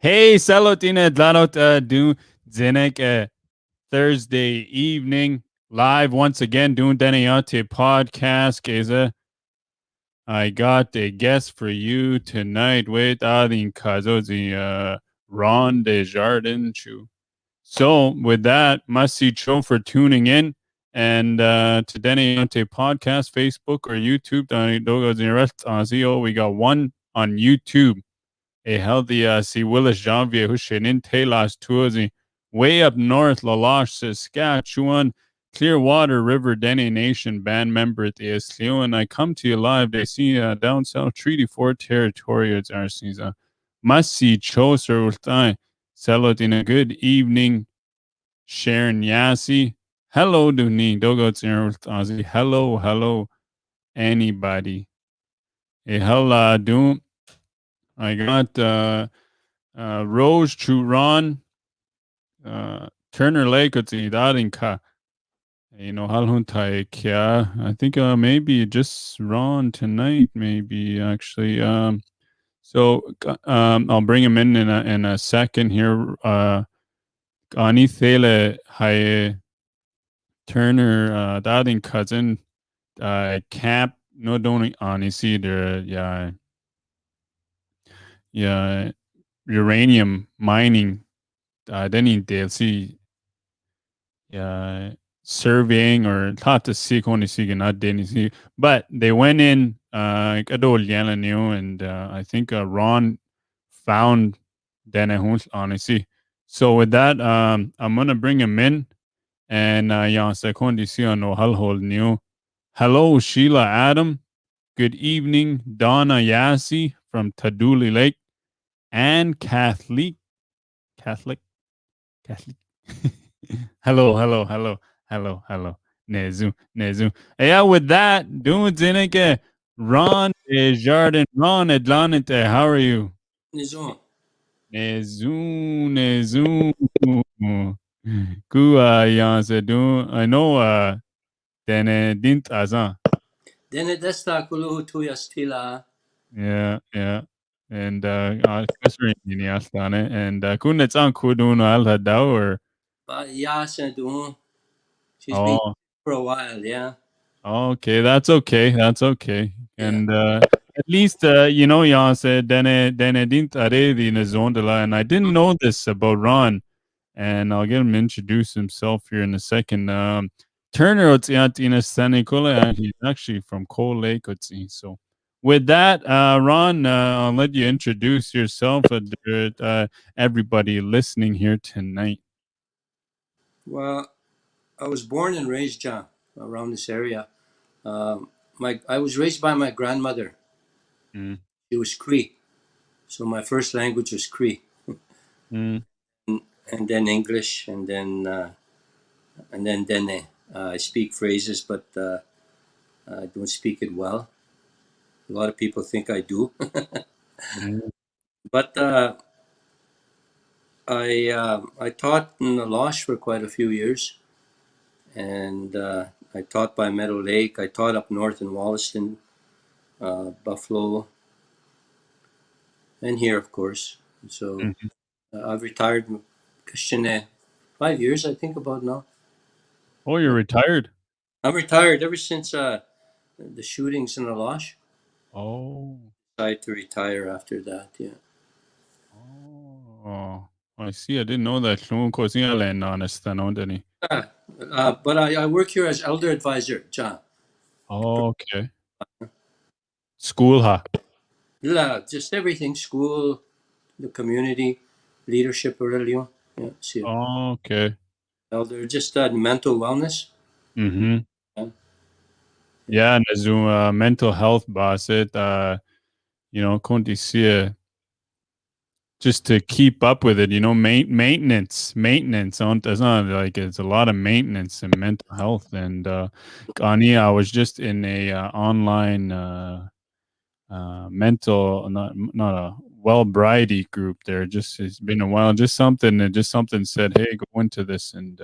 Hey, Salotine Dlanot do Zenek Thursday evening live once again doing Dene Yati podcast. Keza, I got a guest for you tonight with Adin Kazozi Ron Desjardin Chu. So with that, must see Cho for tuning in and to Dene Yati podcast, Facebook or YouTube. We got one on YouTube. A healthy si Willis Janvier Hushainin Taylor's tourism way up north, Laloche, Saskatchewan, Clearwater River Dene Nation band member at the SLO, and I come to you live. They see down south Treaty 4 territory at Arcisa. Must see Choser Ultai. Selot in a good evening. Sharon Yassi. Hello, Duni. Dogo Ozzy. Hello, hello, anybody. A hella doom. I got Rose Churon, Turner Lake at the Darinka. Halhuntai Kya. I think maybe just Ron tonight, maybe actually. So I'll bring him in a second here. Ani Thele Hai Turner Darin cousin camp no don't ani see there yeah uranium mining then in DLC yeah surveying or thought to see only see not Denny see but they went in Kadol Yelanu and I think Ron found Denehuns honestly. So with that I'm gonna bring him in and yeah secondi see on no hold new. Hello Sheila Adam. Good evening, Donna Yassi from Taduli Lake and Catholic. Hello, hello, hello, hello, hello. Nezu, Nezu. Yeah, with that, doing Zineke, Ron Desjardin, Ron Atlanite, how are you? Nizon. Nezu, Nezu. Kua Yanse do. I know Dene Dint Azan. Dene desta kuluhu tuyastila. Yeah. And kasrin ini astane and kunets an kudun al hadau or But Yasen do. She's been oh for a while, yeah. okay, that's okay. That's okay. Yeah. And at least Jan said dene didn't already in a zone de la and I didn't know this about Ron and I'll get him to introduce himself here in a second. Turner in a Nicola, he's actually from Cold Lake, so with that, Ron, I'll let you introduce yourself everybody listening here tonight. Well, I was born and raised, John, around this area. I was raised by my grandmother. Mm. She was Cree, so my first language was Cree, Mm. and then English, and then Dene. I speak phrases, but I don't speak it well. A lot of people think I do, Mm. but I taught in the Losh for quite a few years, and I taught by Meadow Lake. I taught up north in Wollaston, Buffalo, and here, of course. So Mhm. I've retired. Question 5 years, I think, about now. Oh, you're retired? I'm retired ever since the shootings in the Losh. Oh. Decided to retire after that. Yeah. Oh. I see. I didn't know that. Shlomo Kosinga honest, Danny. But I work here as elder advisor, John. Oh, okay. School, huh? Yeah, just everything: school, the community, leadership, Aurelio. Yeah, see, Oh, okay. elder, just mental wellness. Mm-hmm. Yeah, yeah. Yeah, nazu mental health boss it konti see just to keep up with it, maintenance on it's not like it's a lot of maintenance and mental health and Gani, I was just in a online mental not a well bridey group there. Just it's been a while. Just something said, hey, go into this and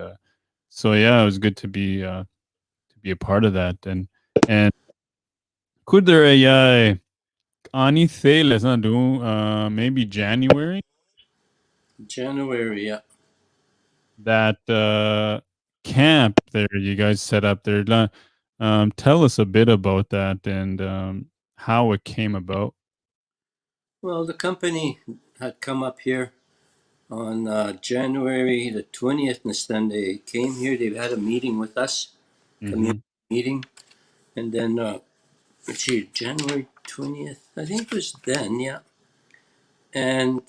so yeah, it was good to be a part of that and could there a Anything let's not do maybe January. January, yeah. That camp there you guys set up there. Tell us a bit about that and how it came about. Well, the company had come up here on January the 20th, and then they came here. They had a meeting with us, Mm-hmm. community meeting, and then let's see, January 20th, I think it was then, yeah. And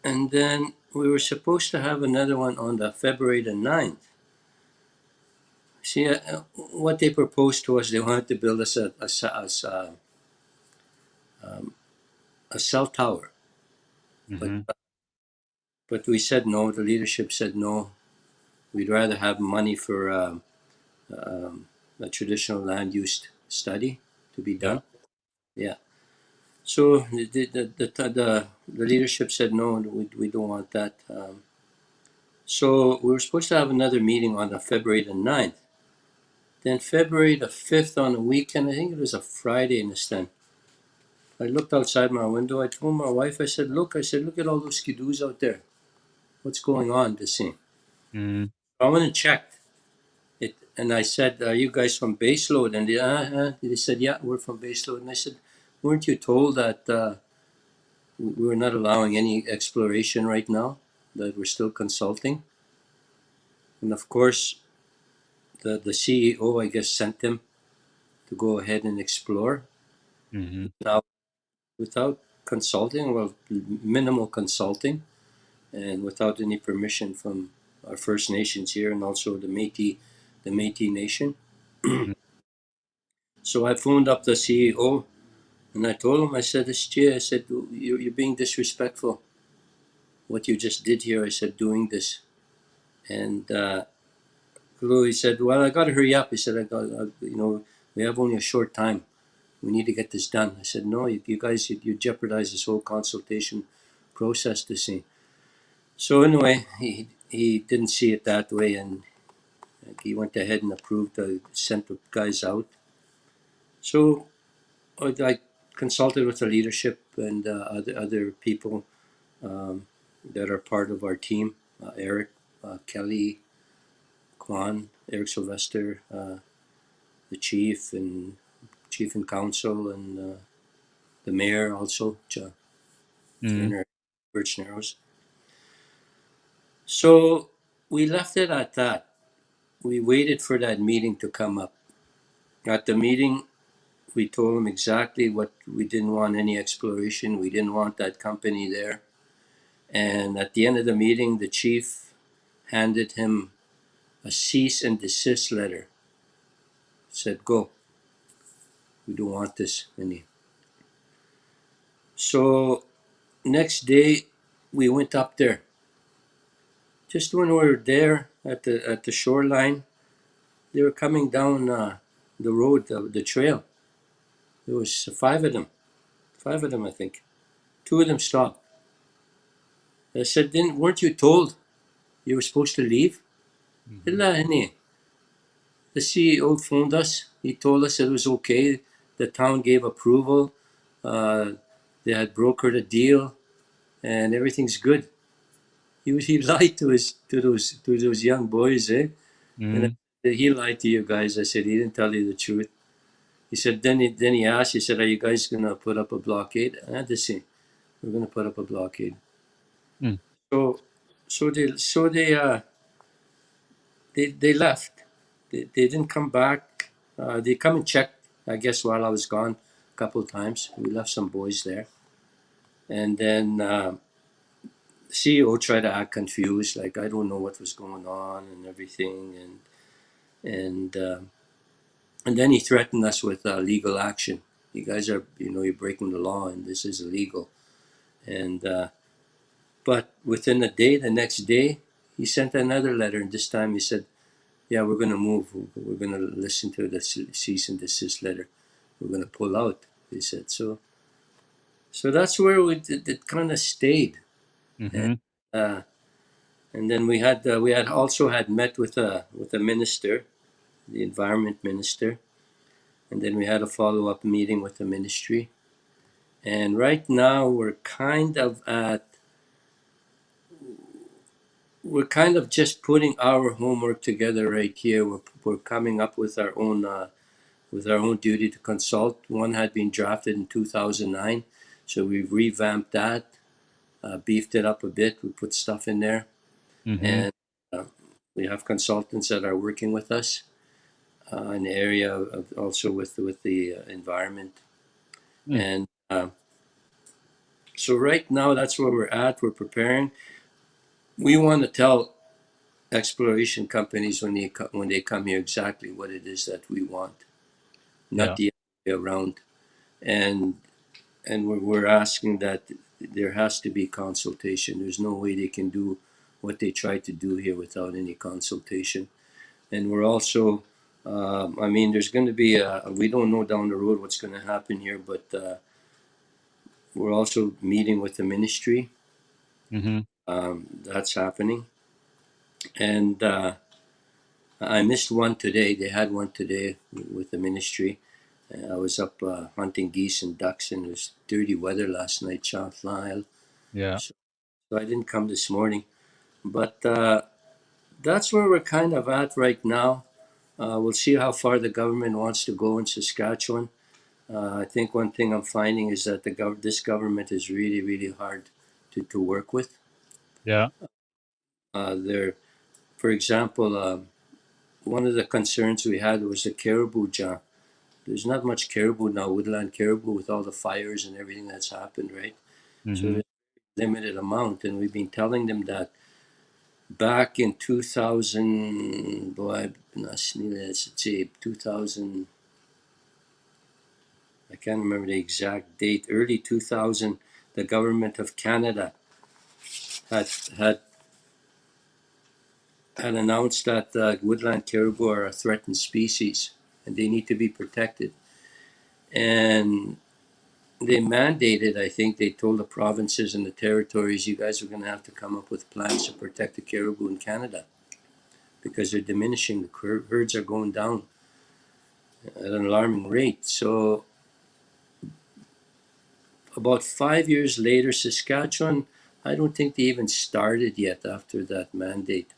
then we were supposed to have another one on the February the 9th. See, what they proposed to us, they wanted to build us a cell tower, but Mm-hmm. we said no. The leadership said no. We'd rather have money for a traditional land use study to be Yeah. done. Yeah. So the leadership said no. We don't want that. So we were supposed to have another meeting on the February the 9th. Then February the 5th on a weekend, I think it was a Friday in the stand. I looked outside my window. I told my wife, I said, look at all those skidoos out there. What's going on this scene? Mm-hmm. I went and checked it, and I said, are you guys from Baseload? And they said, yeah, we're from Baseload. And I said, weren't you told that we're not allowing any exploration right now, that we're still consulting? And of course, the CEO, I guess, sent them to go ahead and explore Mm-hmm. without, without consulting, well, minimal consulting, and without any permission from our First Nations here and also the Métis Nation. So I phoned up the CEO and I told him, I said, I said, you're being disrespectful. What you just did here, I said, doing this. And he said, well, I got to hurry up. He said, we have only a short time. We need to get this done. I said, no, you guys, you jeopardize this whole consultation process to see. So anyway, he didn't see it that way, and he went ahead and approved, sent the guys out. So I consulted with the leadership and other people that are part of our team, Eric, Kelly, Kwan, Eric Sylvester, the chief and council, and the mayor also, Mm-hmm. Turner, Birch Narrows. So we left it at that. We waited for that meeting to come up. At the meeting, we told them exactly what we didn't want any exploration. We didn't want that company there. And at the end of the meeting, the chief handed him a cease and desist letter. Said, go. We don't want this any. So next day, we went up there. Just when we were there at the shoreline, they were coming down the road, the trail. There was five of them, I think. Two of them stopped. I said, "Didn't weren't you told you were supposed to leave?" Mm-hmm. "Ila, honey." The CEO phoned us. He told us it was okay. The town gave approval. Uh, they had brokered a deal, and everything's good. He lied to those young boys, eh? And I Mm-hmm. said, he lied to you guys. I said he didn't tell you the truth. He said then he asked. He said, "Are you guys gonna put up a blockade?" I had to say, "We're gonna put up a blockade." Mm-hmm. So they left. They didn't come back. They come and checked, I guess, while I was gone a couple of times. We left some boys there. And then the CEO tried to act confused, like I don't know what was going on and everything. And then he threatened us with legal action. You guys are, you're breaking the law and this is illegal. And but within a day, the next day, he sent another letter. And this time he said, yeah, we're going to move. We're going to listen to the cease and desist letter. We're going to pull out. They said so. That's where it kind of stayed, and, Mm-hmm. uh, and then we had also had met with a minister, the environment minister, and then we had a follow up meeting with the ministry. And right now we're kind of at we're kind of just putting our homework together right here. We're coming up with our own duty to consult. One had been drafted in 2009, so we've revamped that, beefed it up a bit. We put stuff in there, Mm-hmm. and uh, we have consultants that are working with us in the area of also with the environment. Mm. And so right now, that's where we're at. We're preparing. We want to tell exploration companies when they come here exactly what it is that we want, not Yeah. the other way around. And we're asking that there has to be consultation. There's no way they can do what they try to do here without any consultation. And we're also, I mean, there's going to be we don't know down the road what's going to happen here, but we're also meeting with the ministry. Mm-hmm. That's happening. And I missed one today. They had one today with the ministry. I was up hunting geese and ducks, and it was dirty weather last night, Chantal. Yeah. So, so I didn't come this morning. But that's where we're kind of at right now. We'll see how far the government wants to go in Saskatchewan. I think one thing I'm finding is that this government is really, really hard to work with. Yeah. They're, for example, one of the concerns we had was the caribou, John. There's not much caribou now, woodland caribou, with all the fires and everything that's happened, right? So Mm-hmm. there's a limited amount, and we've been telling them that back in 2000, boy, let's say 2000, I can't remember the exact date, early 2000, the government of Canada had had had announced that woodland caribou are a threatened species and they need to be protected. And they mandated, I think they told the provinces and the territories, you guys are going to have to come up with plans to protect the caribou in Canada because they're diminishing. The herds are going down at an alarming rate. So, about 5 years later, Saskatchewan, I don't think they even started yet after that mandate.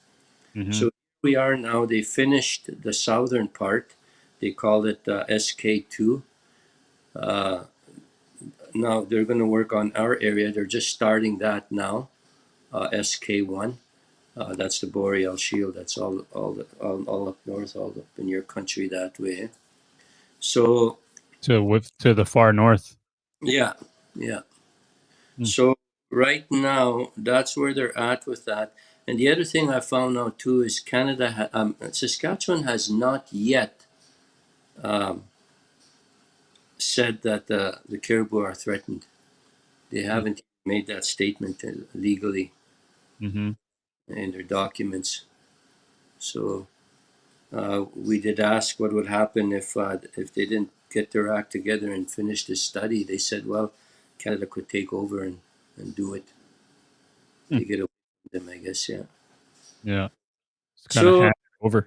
Mm-hmm. So, here we are now. They finished the southern part. They called it SK2. Uh, Now they're going to work on our area. They're just starting that now, SK1. That's the Boreal Shield. That's all up north, all up in your country that way. So To the far north. yeah, yeah. Mm. So right now, that's where they're at with that. And the other thing I found out too is Saskatchewan has not yet um, said that the caribou are threatened. They Mm. haven't made that statement legally Mm-hmm. in their documents. So we did ask what would happen if they didn't get their act together and finish this study. They said, well, Canada could take over and do it, Mm. take it away from them, I guess. Yeah. Yeah. It's kind of So hand over.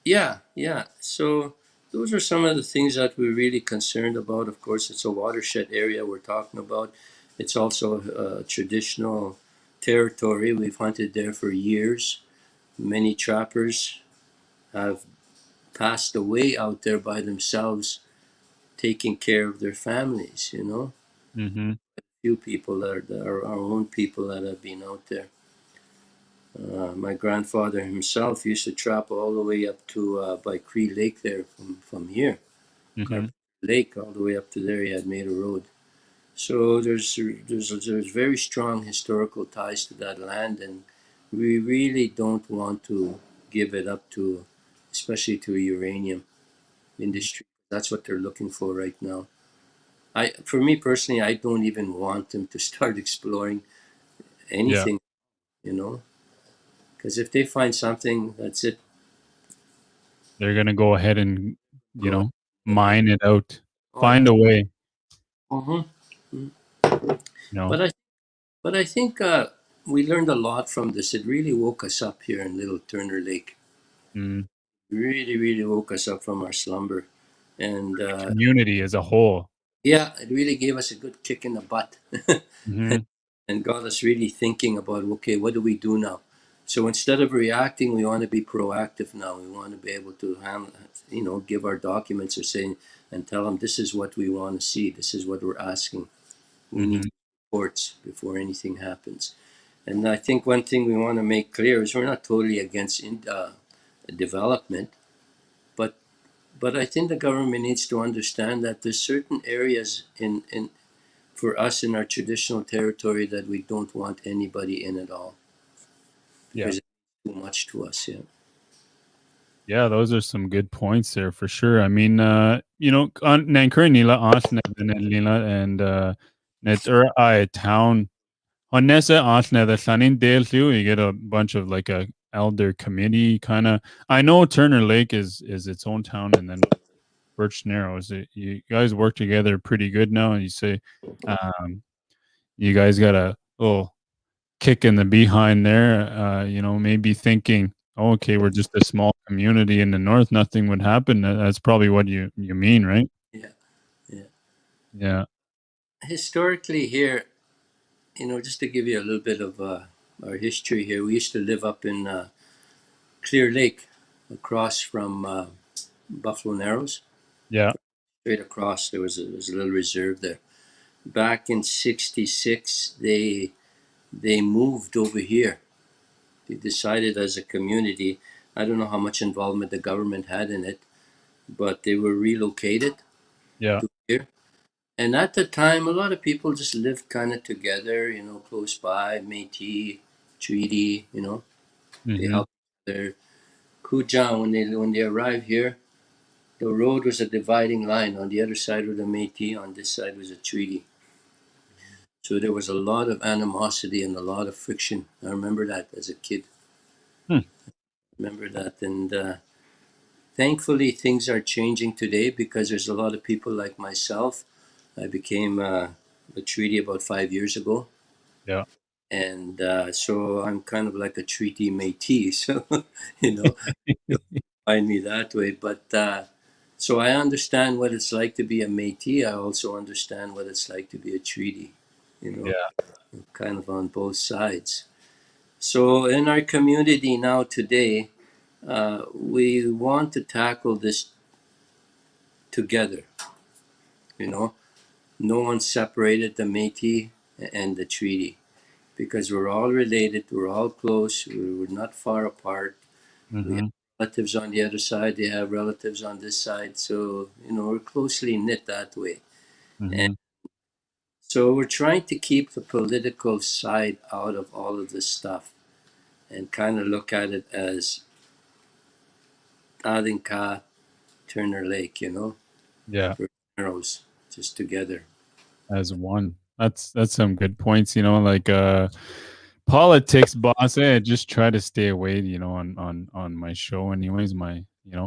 yeah, yeah. So those are some of the things that we're really concerned about. Of course, it's a watershed area we're talking about. It's also a traditional territory. We've hunted there for years. Many trappers have passed away out there by themselves, taking care of their families. Mm-hmm. Few people that are our own people that have been out there. My grandfather himself used to trap all the way up to by Cree Lake there from here, Mm-hmm. Carpenter Lake, all the way up to there. He had made a road. So there's very strong historical ties to that land, and we really don't want to give it up to, especially to uranium industry. That's what they're looking for right now. For me personally, I don't even want them to start exploring Yeah. anything, you know, because if they find something, that's it. They're gonna go ahead and, you Go know, ahead. mine it out. Oh Find yeah. a way, Mm-hmm. you know. But I think we learned a lot from this. It really woke us up here in Little Turner Lake. Mm. Really, really woke us up from our slumber, and Community as a whole. yeah, it really gave us a good kick in the butt. Mm-hmm. and got us really thinking about, okay, what do we do now? So instead of reacting, we want to be proactive now. We want to be able to give our documents or say and tell them this is what we want to see. This is what we're asking. We need Mhm. reports before anything happens. And I think one thing we want to make clear is we're not totally against development, but I think the government needs to understand that there's certain areas in for us in our traditional territory that we don't want anybody in at all Yeah. because it's too much to us. Yeah. Yeah, those are some good points there for sure. I mean, nankar nila asna nila and net I town Honesa asna the sanin dale too. You get a bunch of like a elder committee kind of. I know Turner Lake is its own town, and then Birch Narrows. You guys work together pretty good now, and you say, um, you guys got a little kick in the behind there, maybe thinking, oh, okay, we're just a small community in the north, nothing would happen. That's probably what you mean, right? Yeah. Yeah. Yeah, Historically, here, just to give you a little bit of our history here, we used to live up in Clear Lake, across from Buffalo Narrows. yeah, Straight across, there was a little reserve there. Back in '66, they moved over here. They decided as a community. I don't know how much involvement the government had in it, but they were relocated yeah. to here. And at the time, a lot of people just lived kind of together, close by, Métis, treaty, they Hmm. helped their Kujan when they arrived here. The road was a dividing line. On the other side were the Métis, on this side was a treaty. So there was a lot of animosity and a lot of friction. I remember that as a kid. Hmm. Remember that, and thankfully things are changing today because there's a lot of people like myself. I became a treaty about 5 years ago, Yeah, and so I'm kind of like a treaty métis. So you know, you'll find me that way. But so I understand what it's like to be a métis. I also understand what it's like to be a treaty. You know, yeah, kind of on both sides. So in our community now today, we want to tackle this together. You know, no one separated the Métis and the treaty because we're all related, we're all close, we're not far apart. We have hmm, relatives on the other side, they have relatives on this side, so we're closely knit that way. And hmm. so we're trying to keep the political side out of all of this stuff and kind of look at it as Adinka, Turner Lake, Yeah, arrows just together. as one. That's some good points. Like politics, boss. I just try to stay away. On my show, anyways. My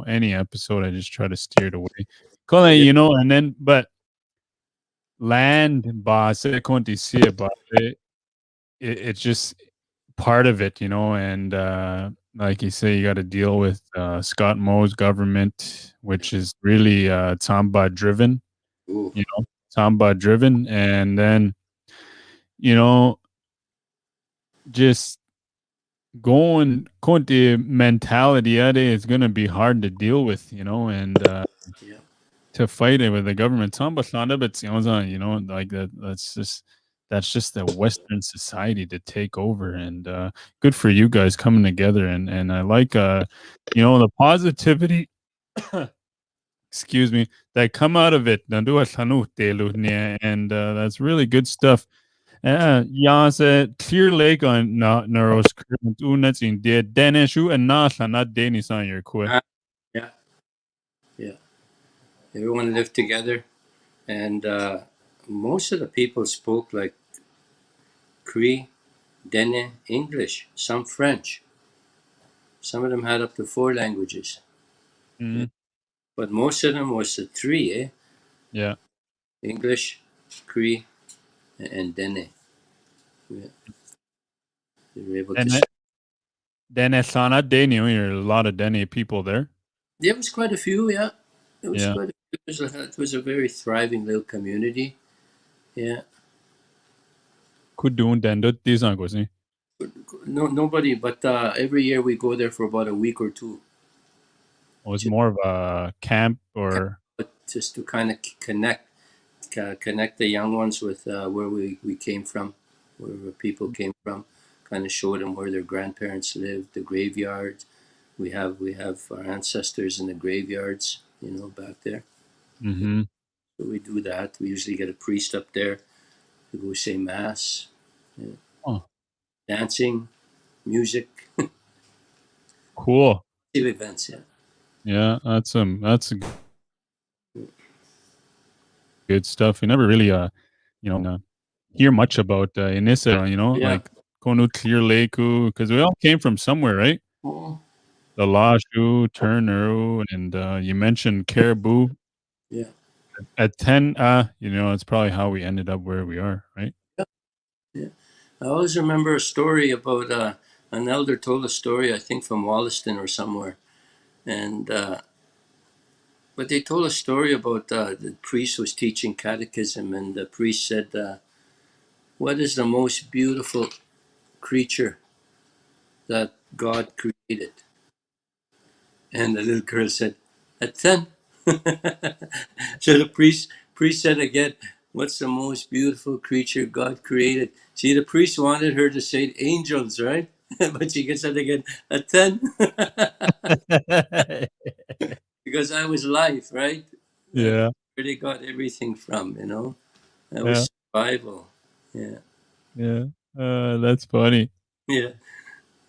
any episode, I just try to steer it away. Colin, Yeah, and then but land boss, I can't see it, but it's just part of it, and like you say, you got to deal with Scott Moe's government, which is really Samba driven, ooh, Samba driven, and then you know just going the mentality at it is going to be hard to deal with, and yeah, to fight it with the government. Samba Shanda, but like that's just the Western society to take over, and good for you guys coming together, and I like the positivity. Excuse me, that come out of it. Nandua Sanu Te Luhnia, and that's really good stuff. Ja, se Clear Lake on Naros Unats in de Danishu and Nasa not Danis on your quit. ah, yeah, yeah. Everyone lived together, and most of the people spoke like Cree, Dene, English, some French. Some of them had up to four languages, yeah. Mhm. But most of them was the three, Yeah. English, Cree, and Dene. Yeah. They were able to. And then Sana Dani, there are a lot of Dani people there. There was quite a few, yeah. There was Yeah. quite a few. It was a very thriving little community, yeah. could do then these not goes. No, nobody. But every year we go there for about a week or two, Was just, more of a camp or but just to kind of connect the young ones with where we came from, where people came from. Kind of show them where their grandparents lived, the graveyard. We have our ancestors in the graveyards, back there. Mhm. So we do that. We usually get a priest up there to go say mass, Oh, dancing, music, cool. events. Yeah, Yeah, that's good stuff. You never really you know, hear much about Inissa, yeah. like Konu Clear Lake, because we all came from somewhere, right? Oh, The Lashu, Turnor, and you mentioned Caribou. yeah, At 10, it's probably how we ended up where we are, right? yeah, yeah. I always remember a story about an elder told a story, I think from Wollaston or somewhere, and but they told a story about the priest was teaching catechism, and the priest said, "What is the most beautiful creature that God created?" And the little girl said, "A 10." So the priest said again, "What's the most beautiful creature God created?" See, the priest wanted her to say angels, right? But she said again, "A 10." Because I was life, right? That's Yeah, where they got everything from. That yeah, was survival. Yeah. yeah. That's funny. Yeah.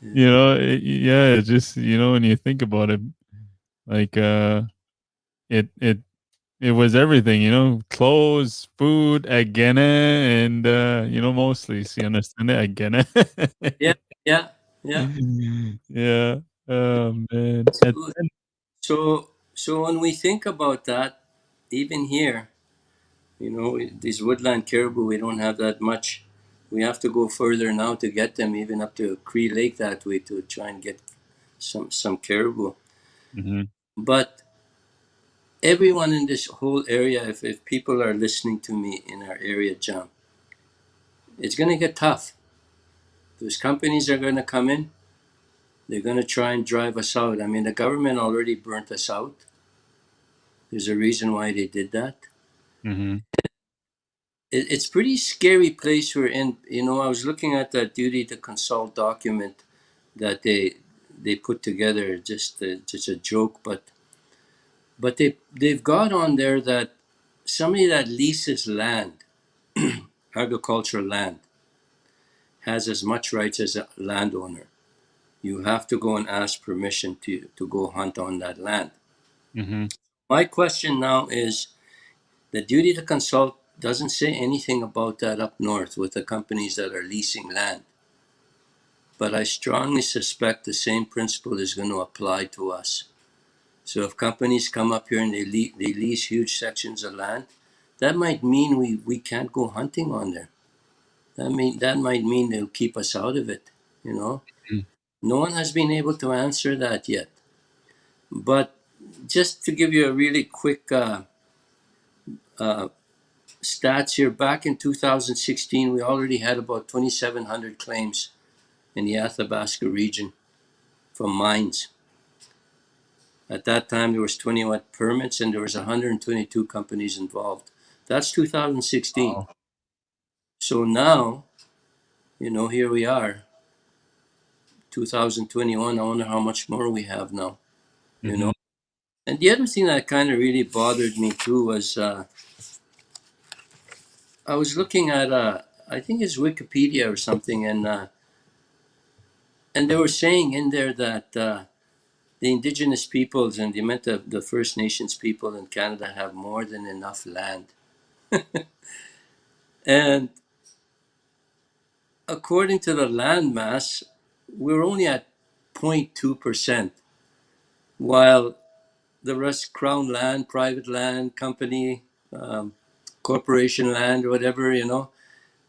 Yeah. Yeah, it's just, when you think about it, like, it it it was everything, clothes, food, again, and, mostly, si understand it, again. Yeah. Yeah. Yeah. Yeah. Oh, man. So, so when we think about that, even here, these woodland caribou, we don't have that much. We have to go further now to get them, even up to Cree Lake that way to try and get some caribou. Mhm, But everyone in this whole area, if people are listening to me in our area, John, it's going to get tough. Those companies are going to come in. They're going to try and drive us out. I mean, the government already burnt us out. There's a reason why they did that. mhm. It's pretty scary place we're in. I was looking at that duty to consult document that they put together, just a joke, but they've got on there that somebody that leases land, agricultural land, has as much rights as a landowner. You have to go and ask permission to go hunt on that land. Mhm, My question now is, the duty to consult doesn't say anything about that up north with the companies that are leasing land. But I strongly suspect the same principle is going to apply to us. So if companies come up here and they lease huge sections of land, that might mean we can't go hunting on there. That might mean they'll keep us out of it. You know, mm, no one has been able to answer that yet. But just to give you a really quick uh, stats here, back in 2016, we already had about 2,700 claims in the Athabasca region from mines. At that time, there was 21 permits and there was 122 companies involved. That's 2016. wow. So now, here we are, 2021. I wonder how much more we have now. You know. Mhm, And the other thing that kind of really bothered me too was I was looking at I think it's Wikipedia or something, and they were saying in there that the Indigenous peoples and they meant the First Nations people in Canada have more than enough land. And according to the land mass, we're only at 0.2%, while the rest, crown land, private land, company, um, corporation land, or whatever,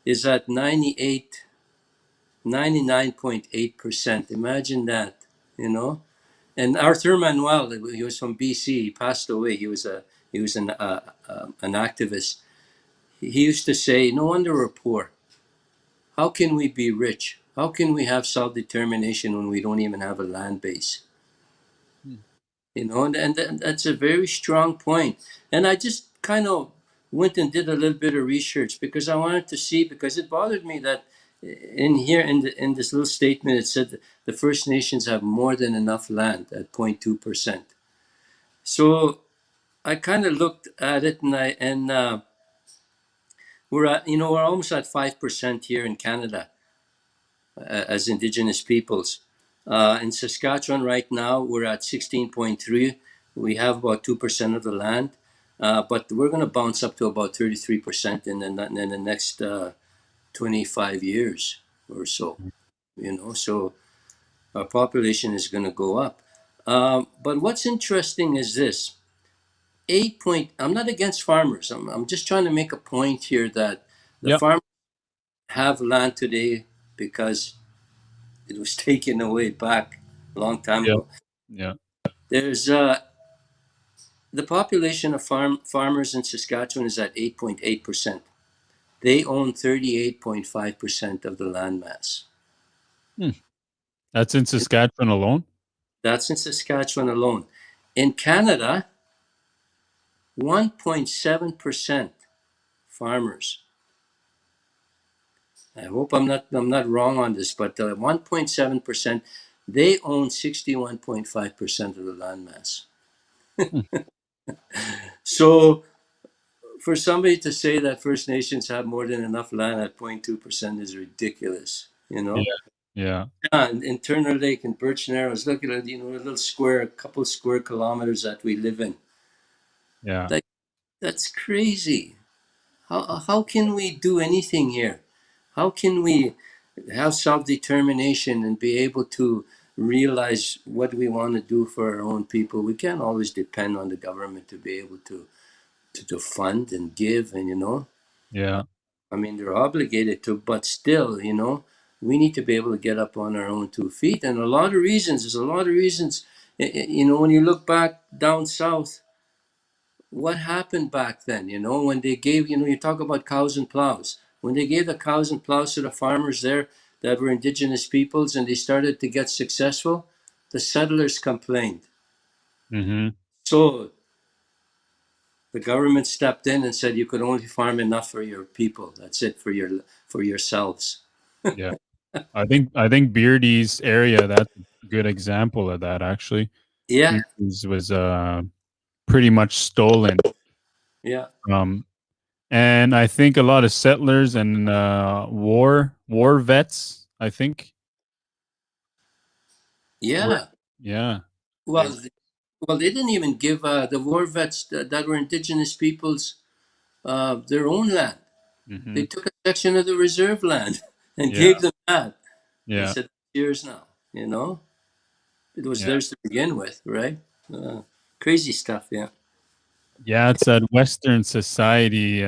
is at 99.8%. Imagine that, you know. And Arthur Manuel, he was from BC. He passed away. He was an activist. He used to say, "No wonder we're poor. how can we be rich? How can we have self-determination when we don't even have a land base? Hmm. And that's a very strong point. And I just kind of went and did a little bit of research because I wanted to see, because it bothered me that in here in this little statement it said the First Nations have more than enough land at 0.2%. So I kind of looked at it, and we're almost at 5% here in Canada as Indigenous peoples. In Saskatchewan right now, we're at 16.3. We have about 2% of the land, but we're going to bounce up to about 33% in the next 25 years or so. So our population is going to go up. But what's interesting is this: 8 point. I'm not against farmers. I'm just trying to make a point here that the Yep. farmers have land today because it was taken away back a long time Yeah. ago. Yeah. There's the population of farmers in Saskatchewan is at 8.8%. They own 38.5% of the land mass. Hmm. That's in Saskatchewan alone? That's in Saskatchewan alone. In Canada, 1.7% farmers. I hope I'm not wrong on this, but 1.7%, they own 61.5% of the land mass. Hmm. So for somebody to say that First Nations have more than enough land at 0.2% is ridiculous. Yeah. Yeah. Yeah, in Turner Lake and Birch Narrows, look at it, a little square, a couple square kilometers that we live in. Yeah. Like, that's crazy. How can we do anything here? How can we have self determination and be able to realize what we want to do for our own people? We can't always depend on the government to be able to fund and give, and Yeah. I mean, they're obligated to, but still, we need to be able to get up on our own 2 feet. And there's a lot of reasons. When you look back down south, what happened back then, when they gave, you talk about cows and plows. When they gave the cows and plows to the farmers there that were Indigenous peoples and they started to get successful, the settlers complained. Mhm. So the government stepped in and said you could only farm enough for your people. That's it for yourselves. Yeah. I think Beardy's area, that's a good example of that actually. Yeah, Beardy's was, pretty much stolen. yeah. Um, and I think a lot of settlers and, war vets, I think, were Yeah. yeah, they Well, well, they didn't even give the war vets that were Indigenous peoples their own land. They mhm. took a section of the reserve land and Yeah, gave them that and yeah, said, "Yours now." It was yeah. theirs to begin with, right? Uh, Crazy stuff. Yeah. Yeah, it's that Western society,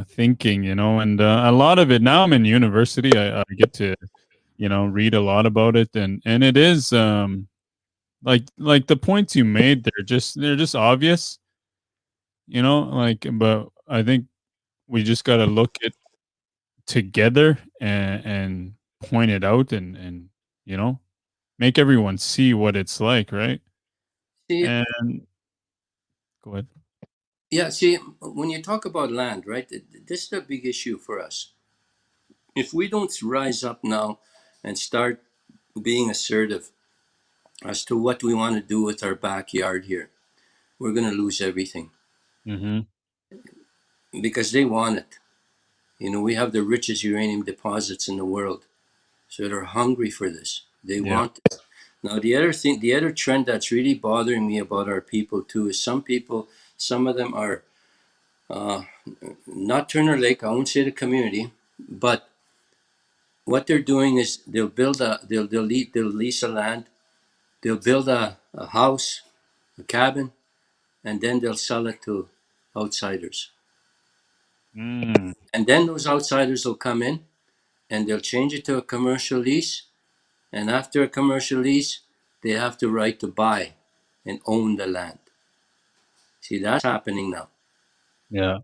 thinking, and, a lot of it now I'm in university, I get to, read a lot about it, and it is, like the points you made, they're just obvious, but I think we just gotta look at together and point it out and, you know, make everyone see what it's like, right? See, And go ahead. yeah. See, when you talk about land, right? This is a big issue for us. If we don't rise up now and start being assertive as to what we want to do with our backyard here, we're going to lose everything Mhm. because they want it. We have the richest uranium deposits in the world, so they're hungry for this. They Yeah. want it. Now, the other trend that's really bothering me about our people too is some people, some of them are uh, not Turner Lake. I won't say the community, but what they're doing is they'll build a they'll lease a land, they'll build a house, a cabin, and then they'll sell it to outsiders. Mm. And then those outsiders will come in and they'll change it to a commercial lease. And after a commercial lease, they have the right to buy and own the land. See, that's happening now. Yeah.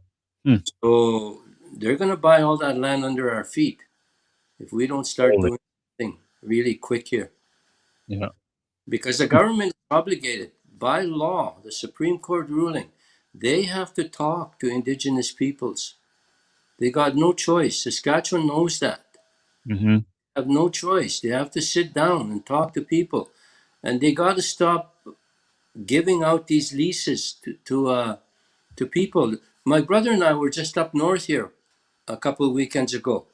Hmm. So they're going to buy all that land under our feet. if we don't start Holy. doing something really quick here, Yeah. because the government is obligated by law, the Supreme Court ruling, they have to talk to Indigenous peoples. They got no choice. Saskatchewan knows that. Mm-hmm. They have no choice. They have to sit down and talk to people, and they got to stop giving out these leases to people. My brother and I were just up north here a couple of weekends ago.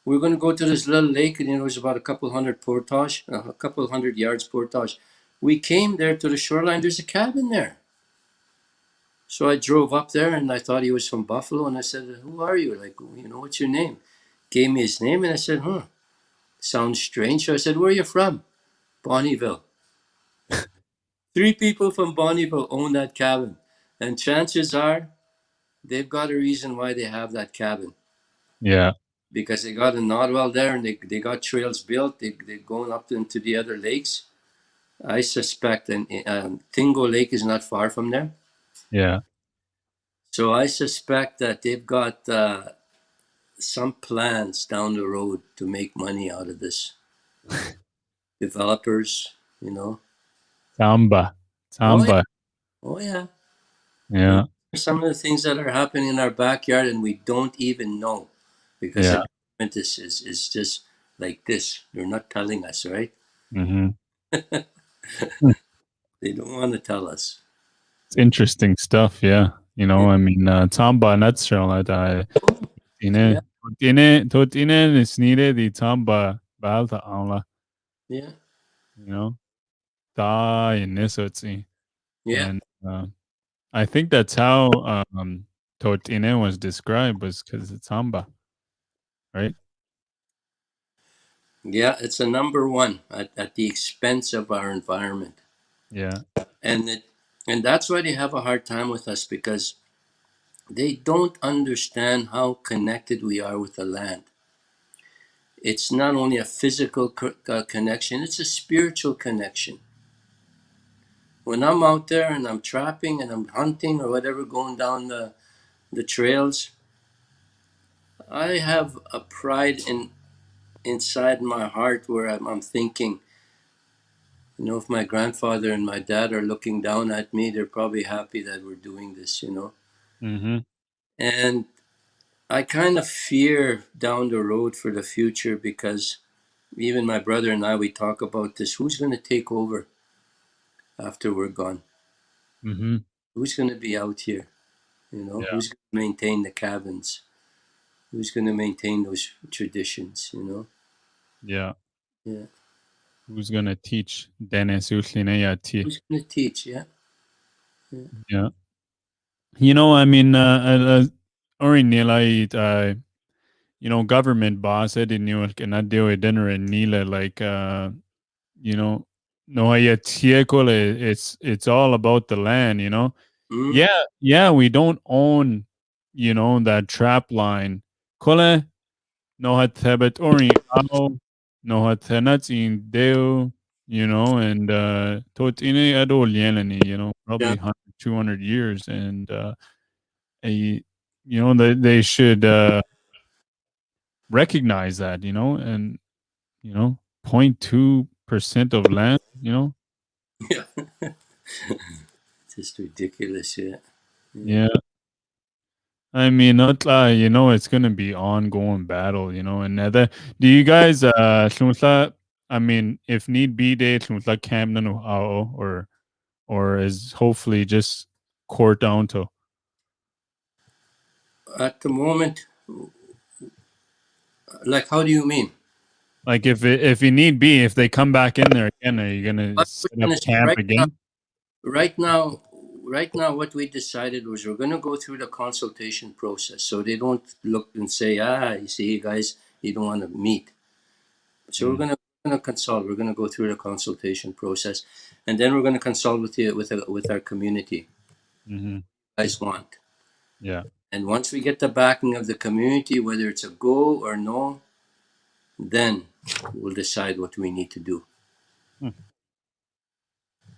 We were going to go to this little lake, and it was about a couple hundred portage, a couple hundred yards portage. We came there to the shoreline. There's a cabin there. So I drove up there, and I thought he was from Buffalo, and I said, "Who are you? Like, what's your name?" Gave me his name, and I said, "Huh, sounds strange." So I said, "Where are you from?" Bonnyville. Three people from Bonnyville own that cabin, and chances are they've got a reason why they have that cabin, Yeah. because they got a Nodwell there, and they got trails built. They're going up into the other lakes. I suspect, and Tingo Lake is not far from there. Yeah. So I suspect that they've got some plans down the road to make money out of this. Developers, you know. Samba. Oh yeah, Samba. oh yeah. And Yeah. some of the things that are happening in our backyard, and we don't even know, because the Yeah. government is just like this. They're not telling us, right? Mm-hmm. They don't want to tell us. It's interesting stuff. Yeah. Yeah. I mean, Samba nutshell. Oh, yeah. Totine is needed. The Samba balta aula. Yeah. You know, da in Nisotsi. Yeah. And I think that's how Totine was described, was because it's Samba, right? Yeah. It's a number one at the expense of our environment. Yeah. And that's why they have a hard time with us, because they don't understand how connected we are with the land. It's not only a physical connection, it's a spiritual connection. When I'm out there and I'm trapping and I'm hunting or whatever, going down the trails, I have a pride inside my heart where I'm thinking, if my grandfather and my dad are looking down at me, they're probably happy that we're doing this. Mm-hmm. And I kind of fear down the road for the future, because even my brother and I, we talk about this. Who's going to take over after we're gone? Mm-hmm. Who's going to be out here? Yeah. Who's going to maintain the cabins? Who's going to maintain those traditions? Yeah. Yeah. Who's gonna teach Dene Yati? Who's going to teach? Yeah. Yeah. Yeah. I mean, Orinila, government boss, in New York, and I deal with dinner in Nila, like, you know, no, it's all about the land. Mm. Yeah, we don't own, that trap line. Kole, no hat habet ori ao, no hat hanats in deo, and tot ine adol yeleni, Yeah. probably 100, 200 years. And a, they should recognize that, and, 0.2% of land, Yeah. Just ridiculous. Yeah. Yeah. yeah. I mean, not it's gonna be ongoing battle, and do you guys llwntha, I mean, if need be day llwntha camp na nhw or is hopefully just court down to, At the moment, like, how do you mean? like, if you need be, if they come back in there again, are you gonna What we're set up gonna say camp again? right now, right now, what we decided was we're going to go through the consultation process, so they don't look and say, you see, guys, you don't want to meet. So we're Mm, going to consult. We're going to go through the consultation process, and then we're going to consult with our community. mm-hmm. Guys want, Yeah. and once we get the backing of the community, whether it's a go or no, then we'll decide what we need to do. Hmm.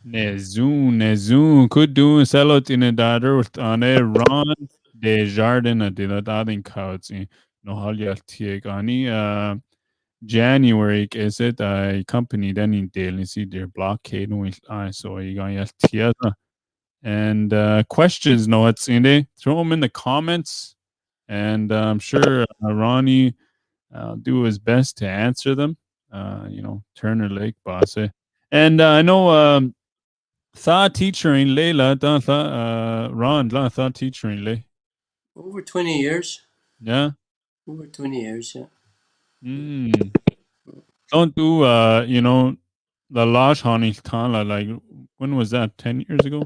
Ne zoon could do selot in a daughter with on a run Desjardin a dilatading couch in no halia tiegani January is it a company then in Daily see their blockade with I saw you guys and questions notes in there. Throw them in the comments, and I'm sure Ronnie do his best to answer them. Turner Lake boss. And I know thought teacher in Leila, Ron, thought teacher in Le. Over 20 years. Yeah. Over 20 years, yeah. Mm. Don't do the Lodge Haunting Tala, like when was that? 10 years ago?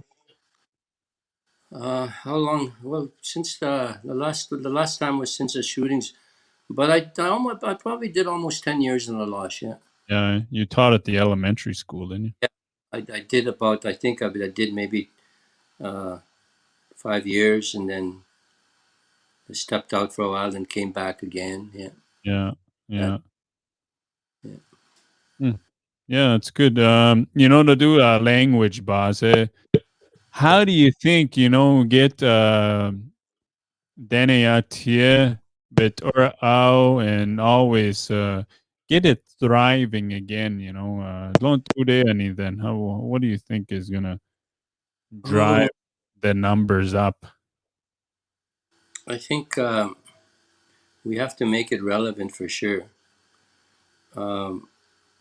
How long? Well, since the last time was since the shootings, but I probably did almost 10 years in the loss. Yeah, Yeah, you taught at the elementary school, didn't you? yeah. I did about I think I did maybe uh, 5 years, and then I stepped out for a while, and came back again. Yeah, Yeah, that, yeah. yeah. Mm. Yeah, it's good. To do a language, boss. How do you think, get Dene Yati, but or out and always get it thriving again, don't do there anything. What do you think is gonna drive Oh, the numbers up? I think we have to make it relevant for sure. Um,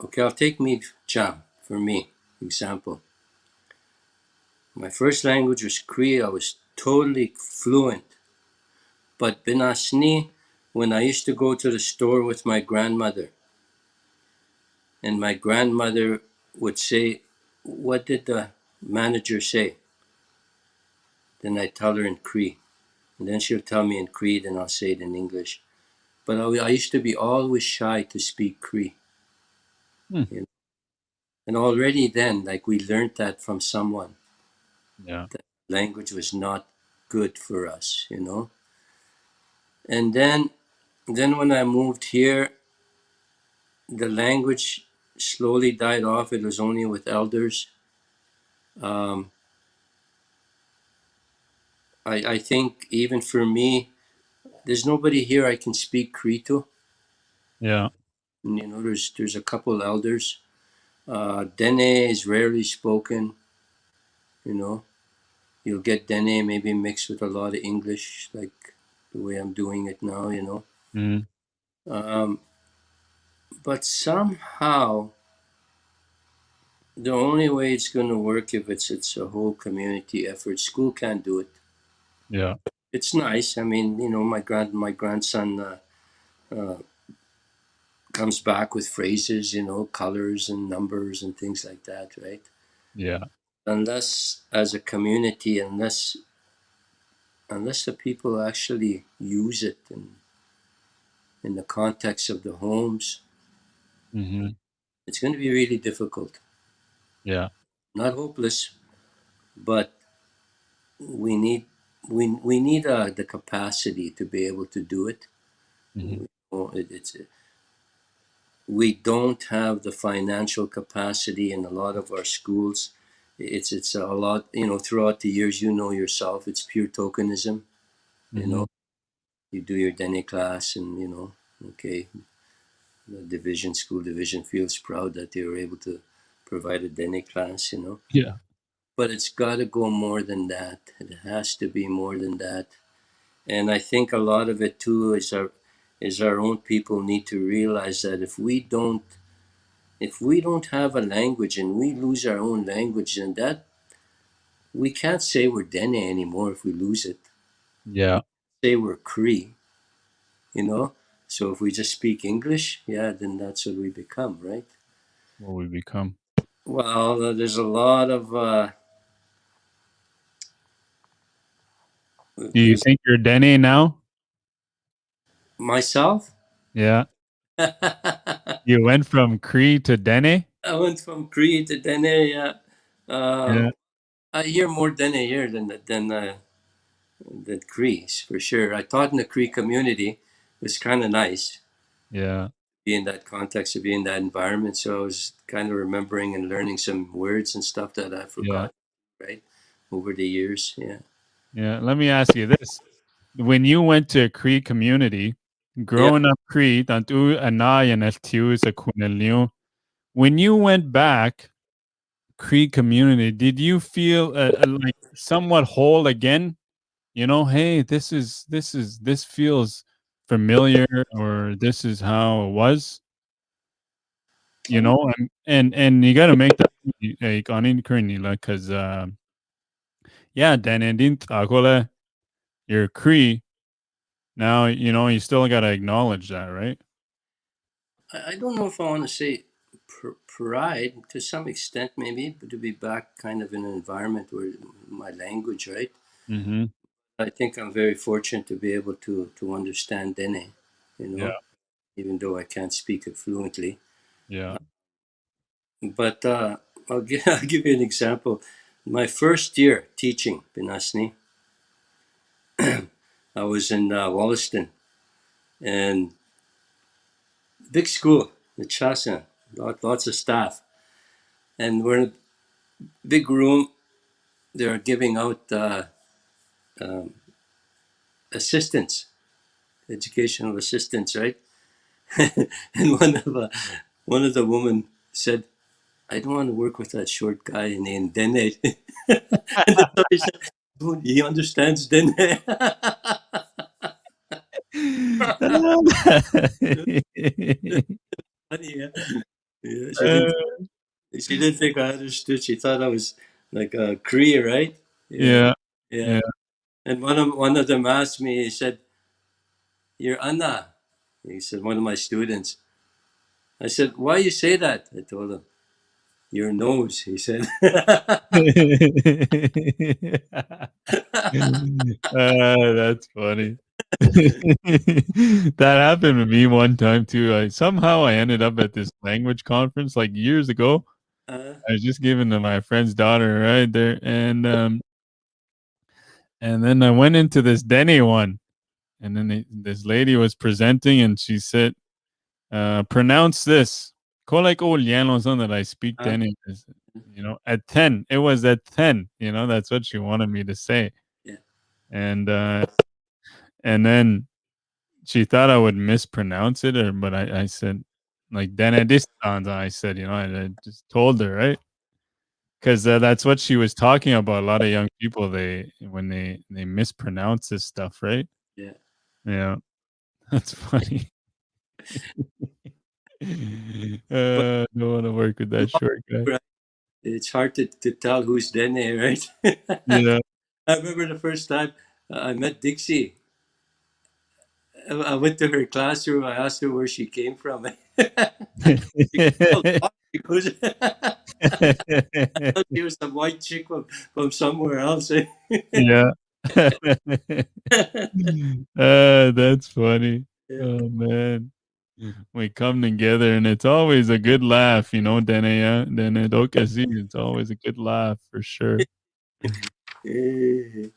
okay, I'll take me Jam for me example. My first language was Cree. I was totally fluent. But Binasni, when I used to go to the store with my grandmother, and my grandmother would say, "What did the manager say?" Then I tell her in Cree. And then she'll tell me in Cree, then I'll say it in English. But I used to be always shy to speak Cree. Hmm. You know? And already then, like we learned that from someone, Yeah, that language was not good for us. And then when I moved here, the language slowly died off. It was only with elders. Um, I think even for me, there's nobody here I can speak Cree to. yeah. And, there's a couple elders. Dene is rarely spoken. You know, you'll get Dene maybe mixed with a lot of English, like the way I'm doing it now. Mhm. Um, but somehow, the only way it's going to work if it's a whole community effort. School can't do it. Yeah. It's nice. I mean, my grandson uh, comes back with phrases, colors and numbers and things like that, right? Yeah. Unless as a community, unless the people actually use it in the context of the homes, Mhm. it's going to be really difficult. Yeah. Not hopeless, but we need we need the capacity to be able to do it. Mhm. It's we don't have the financial capacity in a lot of our schools. It's a lot, throughout the years, yourself, it's pure tokenism. you know Mhm. you do your Dene class, and okay, the school division feels proud that they were able to provide a Dene class. Yeah. But it's got to go more than that. It has to be more than that. And I think a lot of it too is our own people need to realize that if we don't have a language and we lose our own language, then that we can't say we're Dene anymore if we lose it. Yeah. Say we're Cree, you know. So if we just speak English, yeah, then that's what we become, right? What we become. Well, there's a lot of Do you there's think you're Dene now? myself. Yeah. I You went from Cree to Dene? went from Cree to Dene. Yeah. Yeah. I hear more Dene here than Crees for sure. I taught in the Cree community. It was kind of nice Yeah. be in that context, to be in that environment. So I was kind of remembering and learning some words and stuff that I Yeah. forgot, right, over the years. Yeah. Yeah. Let me ask you this. When you went to a Cree community, Yeah, growing up Crete, tantu anay and LTU sa Kunelio. When you went back, Crete community, did you feel like somewhat whole again? You know, hey, this feels familiar, or this is how it was. You um, know, and you got to make that like on Nila because yeah, then and in Tagola, you're Cree. Now you know you still got to acknowledge that, right? I don't know if I want to say pride to some extent, maybe, but to be back kind of in an environment where my language, right? Mm-hmm. I think I'm very fortunate to be able to understand Dene, you Yeah, know, even though I can't speak it fluently. yeah. But I'll give you an example. My first year teaching Pinasni, I was in Wollaston, and big school, the Chasa, lots of staff. And we're in a big room. They're giving out um, assistance, educational assistance, right? And one of the women said, "I don't want to work with that short guy named Dene." And somebody said, "Oh, he understands Dene." Funny, yeah. Yeah, she didn't think I understood. She thought I was like a Cree, right? Yeah, yeah, yeah. yeah. And one of them asked me. He said, "You're Anna." He said, one of my students. I said, "Why you say that?" I told him. "Your nose," he said. That's funny. That happened to me one time too. Somehow I ended up at this language conference like years ago. uh, I was just giving to my friend's daughter right there, and then I went into this Dene one, and then this lady was presenting, and she said, "Pronounce this." Kolek Olyano something that I speak uh, Dene, you know, at 10. It was at 10. You know, that's what she wanted me to say, yeah, and and then she thought I would mispronounce it, or but I said like Dene Distanza. I said, you know, I just told her right. Because that's what she was talking about. A lot of young people, they when they mispronounce this stuff, right? yeah. Yeah, that's funny. But Don't want to work with that short guy. right, it's hard to tell who's Dene, right? Yeah. I remember the first time I met Dixie. I went to her classroom. I asked her where she came from. She goes, "Oh, God," she goes, I thought she was some white chick from somewhere else. Yeah. That's funny. Yeah. Oh man. We come together and it's always a good laugh, you know, Dene Dokasi. It's always a good laugh for sure. Yeah.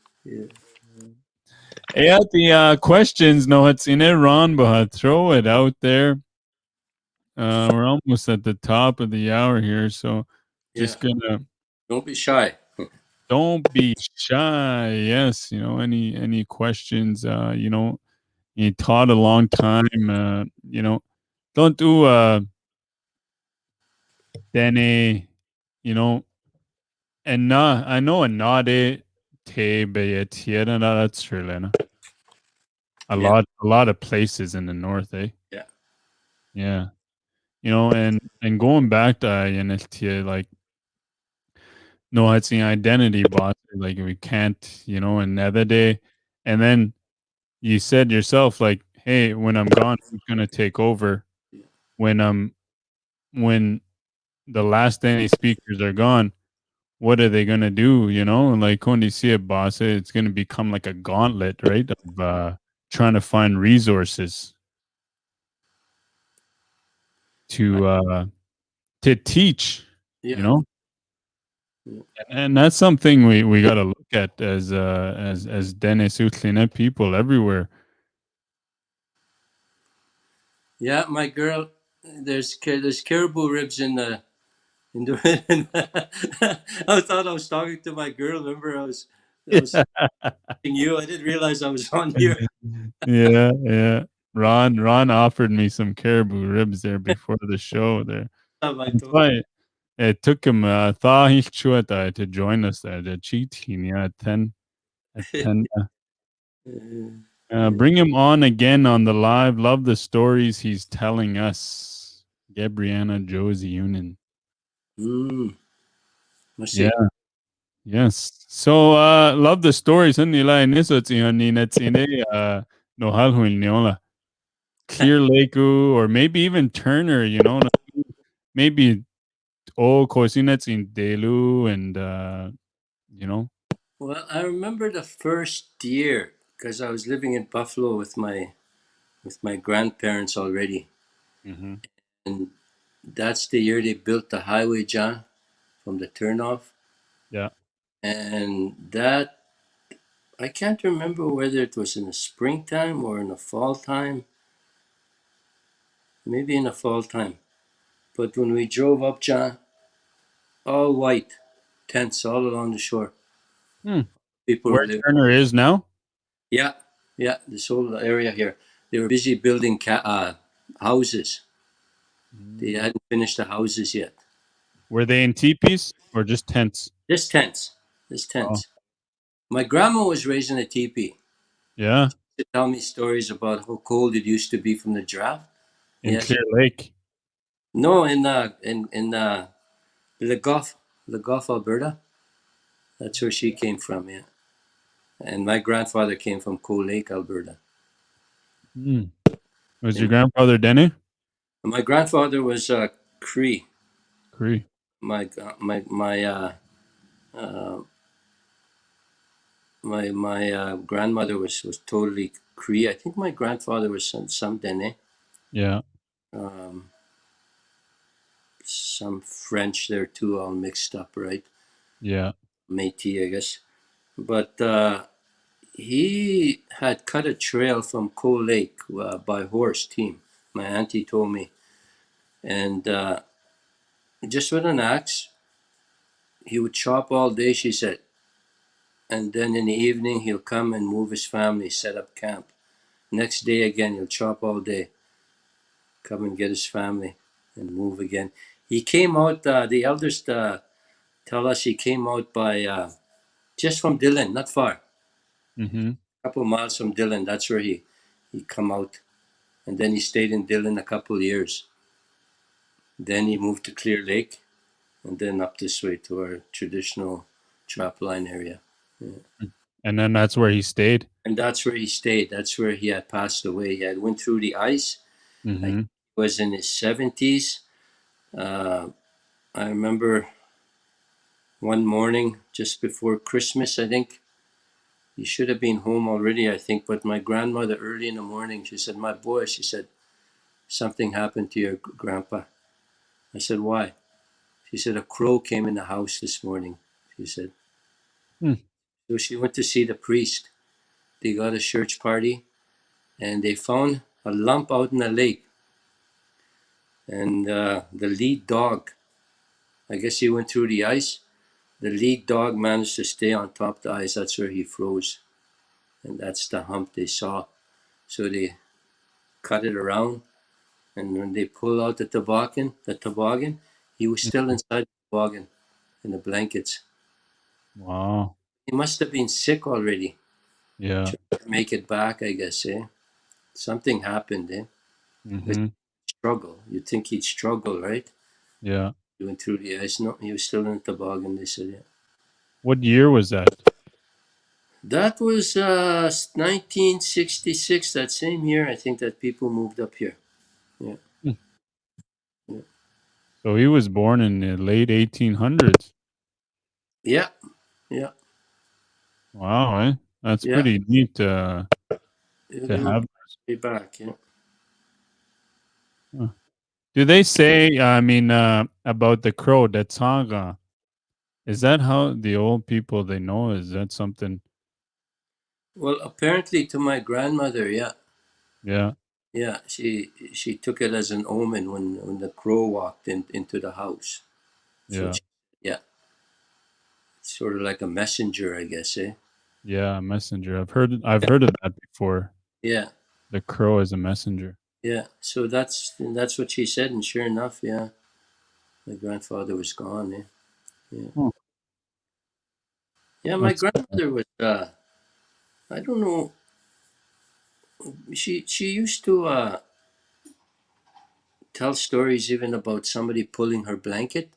Yeah, the questions, no, it's in Iran, but throw it out there. We're almost at the top of the hour here, so Yeah. just gonna Don't be shy. don't be shy. Yes, you know, any questions, you know, you taught a long time, you know, don't do Dene, you know, and I know a nade te be tierra that's true, Yeah. a lot of places in the north, eh? Yeah. Yeah. You know, and going back to INFT, like no, it's the identity boss. Like we can't, you know, another day. And then you said yourself, like, hey, when I'm gone, who's gonna take over? Yeah. When when the last any speakers are gone, what are they gonna do? You know, and like when you see it, boss, it's gonna become like a gauntlet, right? Of trying to find resources I, to teach, you yeah. know. Yeah. And that's something we got to look at as Dennis Utlina people everywhere. Yeah, my girl. There's caribou ribs in the. I thought I was talking to my girl. Remember, I was talking to you. I didn't realize I was on here. Yeah, yeah. Ron offered me some caribou ribs there before the show there. I That's told why it took him to join us there. The cheating, yeah, at 10. uh, Bring him on again on the live. Love the stories he's telling us. Gabriana Josie Unin. mm, let's Yeah. see. Yes. So love the stories. Nila iniso ni no hal Clear Lake or maybe even Turner, maybe Cosinets in Delu and you know. Well, I remember the first year because I was living in Buffalo with my grandparents already, Hmm. and that's the year they built the highway, John, from the turnoff, Yeah. and that I can't remember whether it was in the springtime or in the fall time, maybe in the fall time. But when we drove up, John, all white tents all along the shore. Hmm. People were Where living. Turner is now? Yeah, yeah, this whole area here. They were busy building houses. They Mm. hadn't finished the houses yet. Were they in teepees or just tents? Just tents. Just Oh, tents. My grandma was raised in a teepee. yeah. To tell me stories about how cold it used to be from the draft. In Yes. Clear Lake. No, in Le Goff, Alberta. That's where she came from. Yeah. And my grandfather came from Cold Lake, Alberta. Hmm. Was your And grandfather Dene? my grandfather was Cree. Cree. My uh, grandmother was totally Cree. I think my grandfather was some Dene, Yeah. um, some French there too, all mixed up, right? Yeah. Métis, I guess. But he had cut a trail from Cold Lake by horse team. My auntie told me, and just with an axe, he would chop all day. She said, and then in the evening he'll come and move his family, set up camp. Next day again, he'll chop all day, come and get his family, and move again. He came out. The elders tell us he came out by just from Dillon, not far, Mm-hmm. a couple miles from Dillon. That's where he come out, and then he stayed in Dillon a couple of years. Then he moved to Clear Lake, and then up this way to our traditional trap line area. Yeah. And then that's where he stayed. And that's where he stayed. That's where he had passed away. He had went through the ice. I think Mm-hmm. he was in his 70s. Uh, I remember one morning just before Christmas, I think. He should have been home already, I think. But my grandmother, early in the morning, she said, "My boy," she said, "something happened to your grandpa." I said, "Why?" She said, "A crow came in the house this morning," she said. Hmm. So she went to see the priest. They got a church party and they found a lump out in the lake. And the lead dog, I guess he went through the ice. The lead dog managed to stay on top of the ice. That's where he froze. And that's the hump they saw. So they cut it around. And when they pull out the toboggan, he was still inside the toboggan in the blankets. Wow. He must have been sick already. Yeah. Trying to make it back, I guess, eh? Something happened, eh? But Mm-hmm. struggle. You'd think he'd struggle, right? Yeah. He went through the ice. No, he was still in the toboggan, they said, yeah. What year was that? That was 1966, that same year, I think, that people moved up here. Yeah, Hmm. yeah, So he was born in the late 1800s. yeah, yeah. Wow, eh? That's Yeah. pretty neat Yeah, to they moved have. way back, yeah. Huh. Do they say, I mean, about the crow, the tsanga? Is that how the old people they know? Is that something? Well, apparently to my grandmother, yeah. Yeah, Yeah, she took it as an omen when the crow walked into the house. That's what yeah, she, yeah. Sort of like a messenger, I guess, eh? yeah. Messenger. I've heard of that before. Yeah. The crow is a messenger. Yeah, so that's what she said, and sure enough, yeah, my grandfather was gone. Eh? Yeah, Oh, yeah, my that's grandmother was. I don't know. She used to tell stories even about somebody pulling her blanket,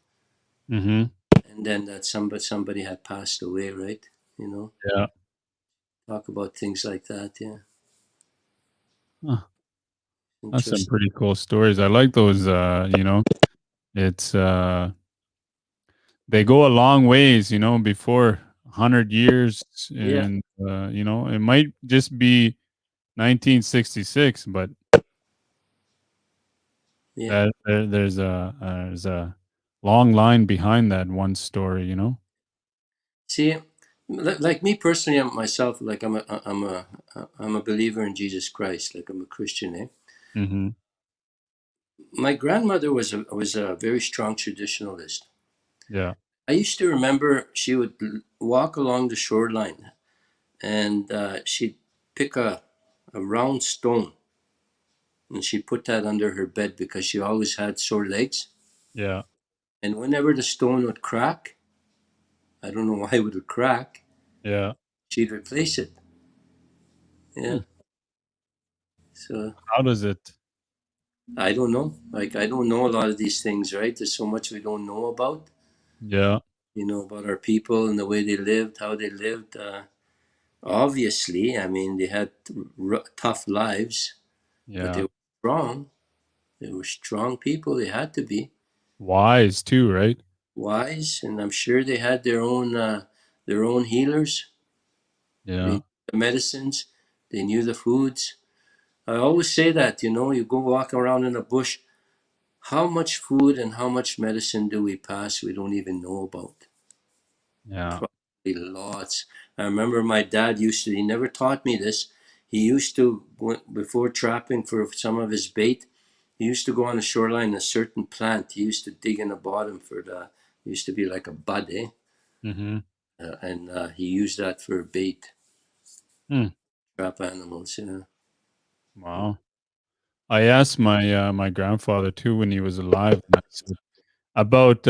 mm-hmm. and then that somebody had passed away. Right? You know, Yeah. talk about things like that. Yeah, Huh. That's some interesting. pretty cool stories. I like those it's they go a long ways, before 100 years Yeah, and it might just be 1966, but yeah. there's a long line behind that one story. See, like me personally, myself, like I'm a believer in Jesus Christ. Like I'm a Christian. Eh? Mhm. My grandmother was a very strong traditionalist. Yeah. I used to remember she would walk along the shoreline, and she'd pick a round stone, and she'd put that under her bed because she always had sore legs. Yeah. And whenever the stone would crack, I don't know why it would crack, Yeah. she'd replace it. Hmm. Yeah. So How does it? I don't know. Like I don't know a lot of these things, right? There's so much we don't know about. Yeah. About our people and the way they lived, how they lived. Obviously, I mean, they had tough lives, but they Yeah. were strong. They were strong people. They had to be Wise too, right? wise, and I'm sure they had their own healers. They Yeah. knew the medicines. They knew the foods. I always say that, you go walk around in a bush. How much food and how much medicine do we pass we don't even know about? Yeah. Probably lots. I remember my dad he never taught me this. He used to, before trapping for some of his bait, he used to go on the shoreline, a certain plant. He used to dig in the bottom it used to be like a bud, eh? Mhm. And he used that for bait, Hmm. trap animals, yeah. Wow. I asked my grandfather too when he was alive, and I said about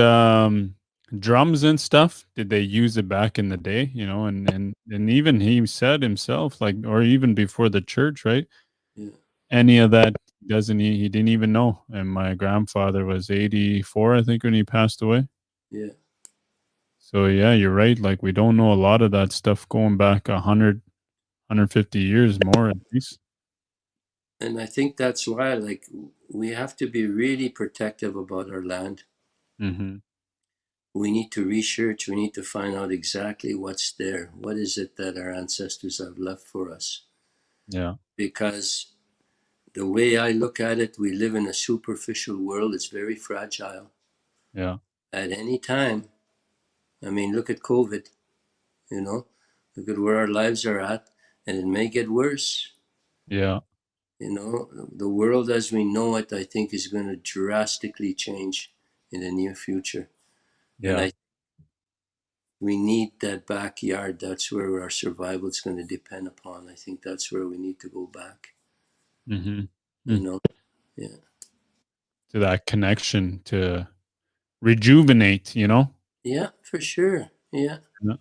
drums and stuff. Did they use it back in the day? And even he said himself, like, or even before the church, right? Yeah, Any of that doesn't he didn't even know. And my grandfather was 84, I think, when he passed away. yeah. So yeah, you're right. Like we don't know a lot of that stuff going back 150 years more at least. And I think that's why, like, we have to be really protective about our land. Hmm. We need to research, we need to find out exactly what's there. What is it that our ancestors have left for us? Yeah. Because the way I look at it, we live in a superficial world. It's very fragile. Yeah. At any time, I mean, look at COVID, you know, look at where our lives are at, and it may get worse. Yeah. The world as we know it, I think, is going to drastically change in the near future. And Yeah. we need that backyard. That's where our survival is going to depend upon. I think that's where we need to go back, Hmm. you know? Yeah. To that connection to rejuvenate. Yeah, for sure. Yeah. Yeah.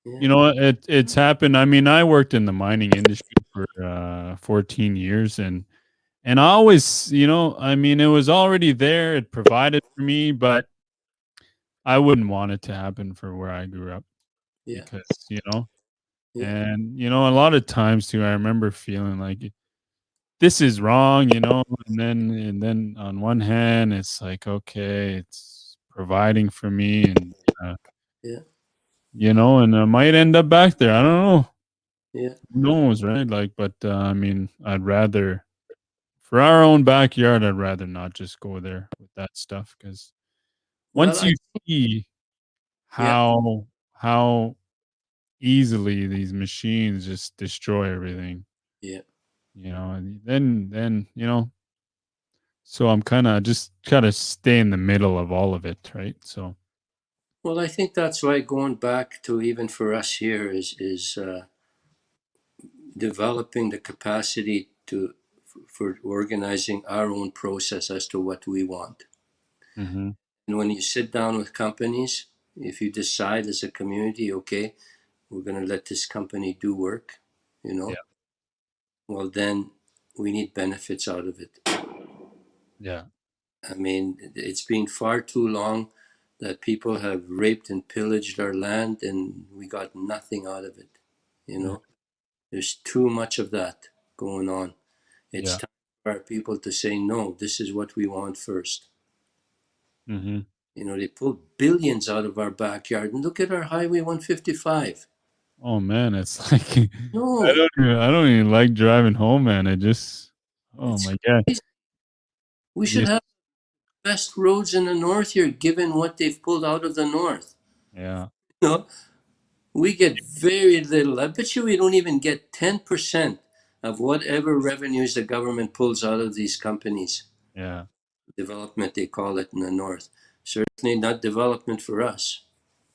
Yeah. It's happened. I mean, I worked in the mining industry for 14 years, and I always, I mean, it was already there. It provided for me, but I wouldn't want it to happen for where I grew up Yeah. because, Yeah. and a lot of times too, I remember feeling like this is wrong. And then on one hand, it's like, okay, it's providing for me, and uh, Yeah. and I might end up back there. I don't know. Yeah. Who knows, right? Like, but I mean, I'd rather for our own backyard, I'd rather not just go there with that stuff because Well, once you see yeah. how easily these machines just destroy everything, Yeah. and then so I'm kind of just gotta stay in the middle of all of it, right? So Well, I think that's why going back to even for us here is developing the capacity to for organizing our own process as to what we want. Mm-hmm. And when you sit down with companies, if you decide as a community, okay, we're going to let this company do work, you Yeah. know, well, then we need benefits out of it. Yeah. I mean, it's been far too long that people have raped and pillaged our land and we got nothing out of it. You know, there's too much of that going on. It's Yeah. time for our people to say, no, this is what we want first. Mm-hmm. You know, they pulled billions out of our backyard and look at our Highway 155. Oh man, it's like No, I don't even like driving home, man. It just oh it's my god. crazy. We should You, have best roads in the north here, given what they've pulled out of the north. yeah. You know, we get very little. I bet you we don't even get 10% of whatever revenues the government pulls out of these companies. Yeah. Development, they call it in the north. Certainly not development for us.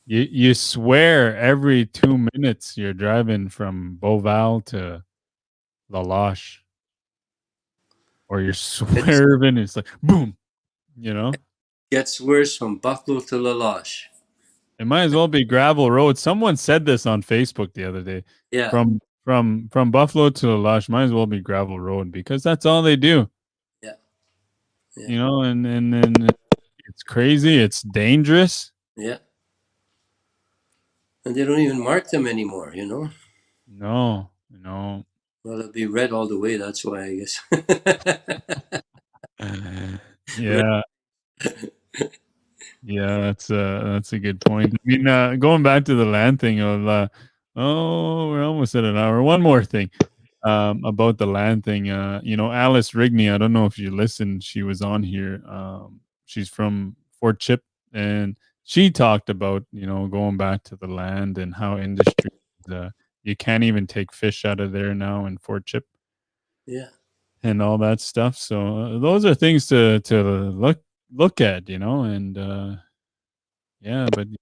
You swear every 2 minutes you're driving from Beauval to La Loche, or you're It swerving. It's like boom, you know. gets worse from Buffalo to La Loche. It might as well be gravel road. Someone said this on Facebook the other day. Yeah, From Buffalo to La Loche, might as well be gravel road because that's all they do. yeah, yeah, You know, and it's crazy. It's dangerous. yeah. And they don't even mark them anymore, you know? No, no. Well, it'll be red all the way. That's why, I guess. Red. Yeah, yeah, that's a good point. I mean, going back to the land thing of oh, we're almost at an hour. One more thing about the land thing. Alice Rigney. I don't know if you listened. She was on here. She's from Fort Chip, and she talked about going back to the land and how industry. Uh, you can't even take fish out of there now in Fort Chip Yeah, and all that stuff. So those are things to look at, and yeah, but you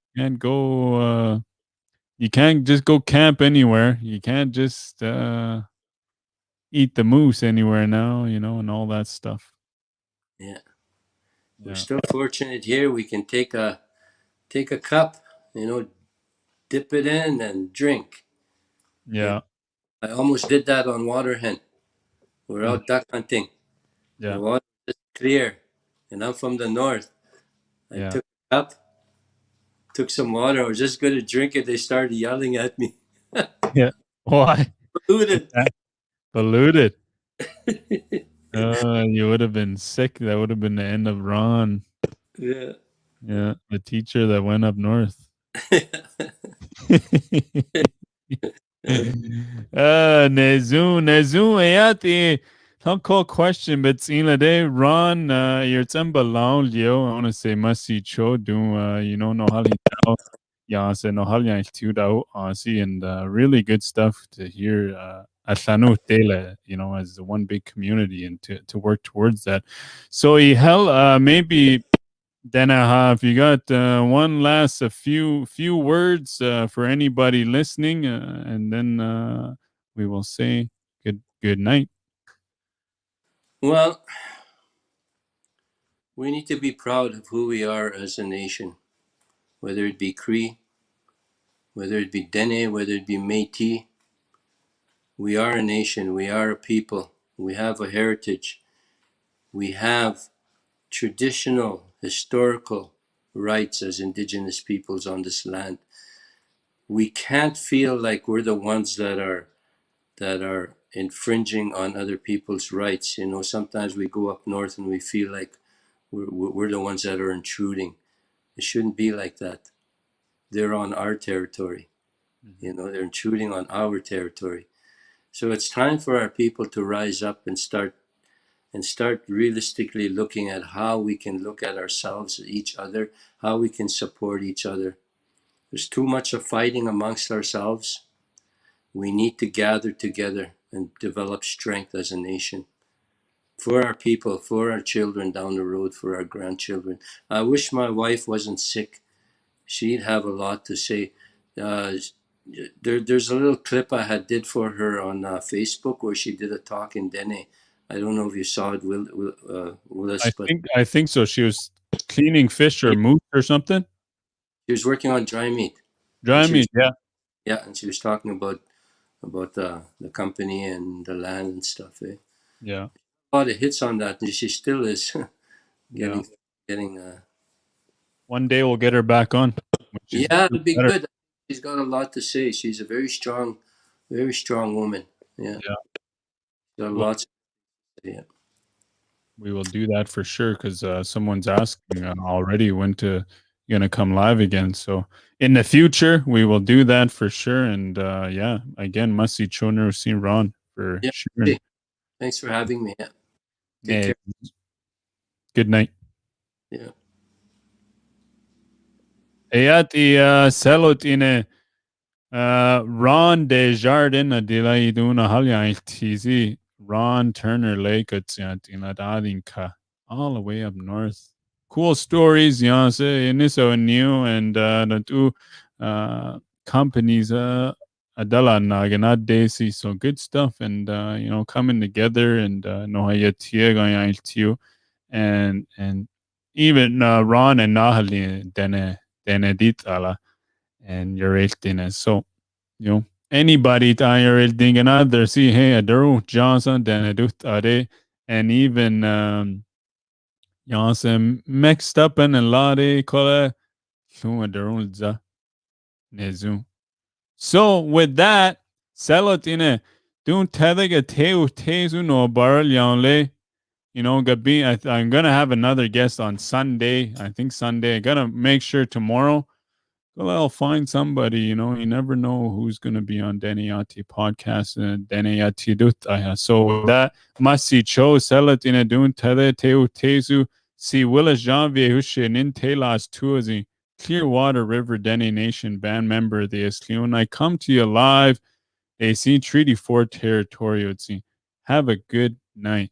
can't just go camp anywhere. You can't just eat the moose anywhere now, and all that stuff. yeah. We're Yeah. still fortunate here. We can take a cup, dip it in and drink. You know, Yeah. I almost did that on Waterhen. We're Mm, out duck hunting. The yeah. water is clear, and I'm from the north. I Yeah. took a cup, took some water. I was just going to drink it. They started yelling at me. Yeah. Why? Polluted. Polluted. You would have been sick. That would have been the end of Ron. Yeah. Yeah. The teacher that went up north. Nezu Ayati. I'll call question, but de Ron, you're Lao Leo. I want to say Masi Cho do, no Hali Tao. Yeah, so no Hali Tuda, see, and really good stuff to hear. Atlanu Tele, as the one big community and to work towards that. So, hell, maybe then if you got one last a few words for anybody listening, and then we will say good night. Well, we need to be proud of who we are as a nation, whether it be Cree, whether it be Dene, whether it be Métis. We are a nation. We are a people. We have a heritage. We have traditional, historical rights as Indigenous peoples on this land. We can't feel like we're the ones that are infringing on other people's rights. Sometimes we go up north and we feel like we're the ones that are intruding. It shouldn't be like that. They're on our territory. Mhm. They're intruding on our territory. So it's time for our people to rise up and start realistically looking at how we can look at ourselves, each other, how we can support each other. There's too much of fighting amongst ourselves. We need to gather together and develop strength as a nation for our people, for our children down the road, for our grandchildren. I wish my wife wasn't sick. She'd have a lot to say. Uh, there's a little clip I had did for her on Facebook where she did a talk in Dene. I don't know if you saw it, Willis, but I think so. She was cleaning fish or yeah, moose or something. she was working on dry meat, and Dry she was meat, yeah, yeah, and she was talking about the company and the land and stuff. Eh? yeah, A lot of hits on that, and she still is yeah. getting getting. One day we'll get her back on when she's Yeah, doing it'd be better. good. She's got a lot to say. She's a very strong woman. Yeah, Yeah, got well, lots. To say. Yeah. we will do that for sure because someone's asking already when to gonna come live again. So in the future, we will do that for sure. And yeah, again, must see Turnor see Ron for Yeah. sure. Hey, thanks for having me. Yeah. Take Hey, care. good night. Yeah. Ayati Selotine Ron Desjardin Adila Iduna Halya TZ Ron Turner Lake at Dadinka all the way up north. Cool stories, say in this so new and the two companies Adala Naganat Desi, so good stuff and coming together and no hayatiega and even Ron and Nahali Denedit and your Yoreltine. So, anybody tayo thinking other see hey Aduru Johnson then Adut Ade and even Johnson mixed up in a lot of color Adurunza Nezu. So with that, Selotine don't tethega teu tezu no barrel yanle. Gabi, I'm gonna have another guest on Sunday. I think Sunday. I gotta make sure tomorrow. Well, I'll find somebody. You never know who's gonna be on Dene Yati podcast and Dene Yati Dutaya. So with that, Masi Cho Selatina Dun Tele Teu Tezu Si Willis Janvier Hushin in Telas Tuazi Clearwater River Dene Nation band member the Escleon. I come to you live. AC Treaty 4 territory. Have a good night.